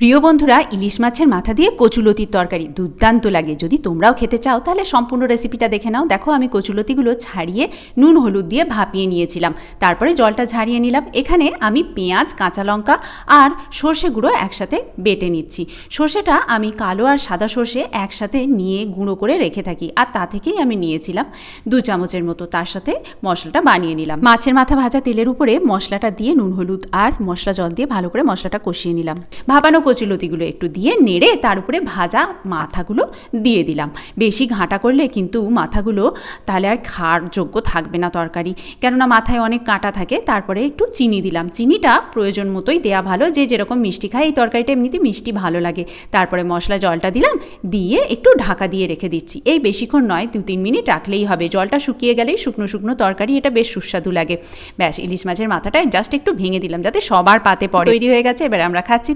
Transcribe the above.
প্রিয় বন্ধুরা, ইলিশ মাছের মাথা দিয়ে কচুলতির তরকারি দুর্দান্ত লাগে। যদি তোমরাও খেতে চাও তাহলে সম্পূর্ণ রেসিপিটা দেখে নাও। দেখো, আমি কচুলতিগুলো ছাড়িয়ে নুন হলুদ দিয়ে ভাপিয়ে নিয়েছিলাম, তারপরে জলটা ঝারিয়ে নিলাম। এখানে আমি পেঁয়াজ, কাঁচা লঙ্কা আর সর্ষে গুঁড়ো একসাথে বেটে নিচ্ছি। সর্ষেটা আমি কালো আর সাদা সর্ষে একসাথে নিয়ে গুঁড়ো করে রেখে থাকি, আর তা থেকেই আমি নিয়েছিলাম 2 চামচের মতো। তার সাথে মশলাটা বানিয়ে নিলাম। মাছের মাথা ভাজা তেলের উপরে মশলাটা দিয়ে নুন হলুদ আর মশলা জল দিয়ে ভালো করে মশলাটা কষিয়ে নিলাম। ভাপানো কচুলতিগুলো একটু দিয়ে নেড়ে তার উপরে ভাজা মাথাগুলো দিয়ে দিলাম। বেশি ঘাঁটা করলে কিন্তু মাথাগুলো তাহলে আর খাওয়ার যোগ্য থাকবে না তরকারি, কেননা মাথায় অনেক কাঁটা থাকে। তারপরে একটু চিনি দিলাম। চিনিটা প্রয়োজন মতোই দেয়া ভালো, যে যেরকম মিষ্টি খায়। এই তরকারিটা এমনিতে মিষ্টি ভালো লাগে। তারপরে মশলা জলটা দিলাম, দিয়ে একটু ঢাকা দিয়ে রেখে দিচ্ছি। এই বেশিক্ষণ নয়, 2-3 মিনিট রাখলেই হবে। জলটা শুকিয়ে গেলেই শুকনো শুকনো তরকারি, এটা বেশ সুস্বাদু লাগে। ব্যাস, ইলিশ মাছের মাথাটা জাস্ট একটু ভেঙে দিলাম যাতে সবার পাতে পড়ে। তৈরি হয়ে গেছে, এবার আমরা খাচ্ছি।